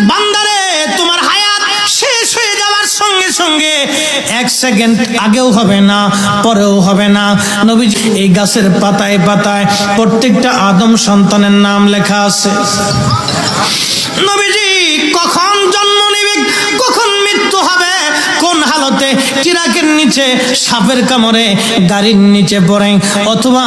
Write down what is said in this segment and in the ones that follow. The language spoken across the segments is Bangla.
বান্দারে তোমার হায়াত শেষ হয়ে যাওয়ার সঙ্গে সঙ্গে 1 সেকেন্ড আগেও হবে না, পরেও হবে না। নবীজি এই গাছের পাতায় পাতায় প্রত্যেকটা আদম সন্তানের নাম লেখা আছে। নবীজি কখন জন্ম নেবে, কখন মৃত্যু হবে, কোন হালতে, চিরাকের নিচে, সাপের কামড়ে, গাড়ির নিচে পড়ে, অথবা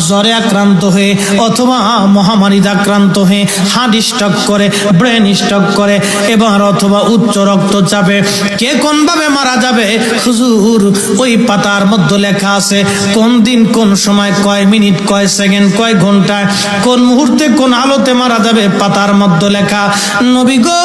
জ্বরে আক্রান্ত হয়ে, অথবা মহামারীতে আক্রান্ত হয়ে হার্ট স্ট্রোক করে, ব্রেন স্ট্রোক করে, এবার অথবা উচ্চ রক্তচাপে কে কোন ভাবে মারা যাবে, হুজুর ওই পাতার মধ্যে লেখা আছে। কোন দিন, কোন সময়, কয় মিনিট, কয় সেকেন্ড, কয় ঘন্টায়, কোন মুহূর্তে, কোন আলোতে মারা যাবে, পাতার মধ্যে লেখা। নবী গো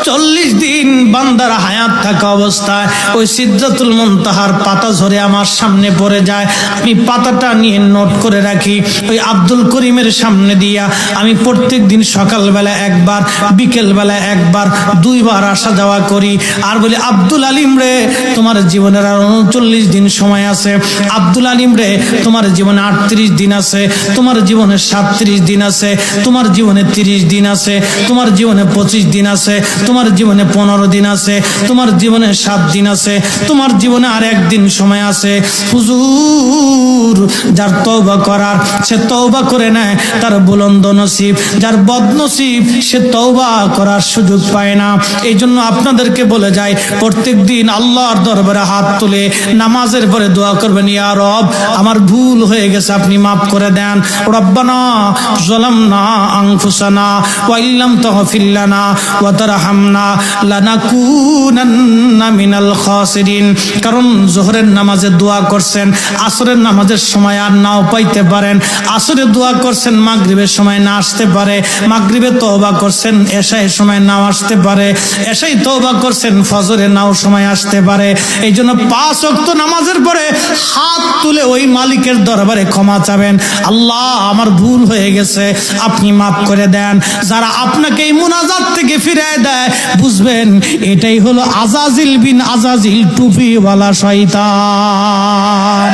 40 দিন বান্দার হায়াত থাকা অবস্থায় ওই সিদরাতুল মুনতাহার পাতা ঝরে আমার সামনে পড়ে যায়। আমি পাতাটা নিয়ে নোট করে রাখি। ওই আব্দুল করিমের সামনে দিয়া আমি প্রত্যেক দিন সকালবেলা একবার, বিকেলবেলা একবার, 2 বার আসা যাওয়া করি। আর বলি, আব্দুল আলিম রে, তোমার জীবনের আর 39 দিন সময় আছে। আব্দুল আলিম রে, তোমার জীবনে 38 দিন আছে, তোমার জীবনে 37 দিন আছে, তোমার জীবনে 30 দিন আছে, তোমার জীবনে 25 দিন আছে, তোমার জীবনে 15 দিন আছে, তোমার জীবনে 7 দিন আছে, তোমার জীবনে আর 1 দিন সময় আছে। হুজুর, যার তওবা করার সে তওবা করে নেয়, তার বুলন্দ নসিব। যার বদনসিব সে তওবা করার সুযোগ পায় না। এই জন্য আপনাদেরকে বলে যাই, প্রত্যেক দিন আল্লাহর দরবারে হাত তুলে নামাজের পরে দোয়া করবেন, ইয়া রব আমার ভুল হয়ে গেছে, আপনি মাফ করে দেন। রব্বানা যালামনা আনফুসানা ওয়া ইল্লাম তাগফির লানা ওয়া তারহামনা লানাকুনান্না মিনাল খাসিরিন। কারণ যোহরের নামাজে দোয়া করছেন, আসরের নামাজের সময় আর নাও পাইতে পারেন, আসরে দোয়া করছেন, মাগরিবের সময় না আসতে পারে, মাগরিবে তওবা করছেন, এশায়ের সময় নাও আসতে পারে, এশায় তওবা করছেন, ফজরে নাও সময় আসতে পারে। এই জন্য 5 ওয়াক্ত নামাজের পরে হাত তুলে ওই মালিকের দরবারে ক্ষমা চাবেন, আল্লাহ আমার ভুল হয়ে গেছে, আপনি মাফ করে দেন। যারা আপনাকে এই মুনাজাত থেকে ফিরিয়ে দেয়, বুঝবেন এটাই হলো আজাজিল বিন আজাজিল, টুপিওয়ালা শয়তান।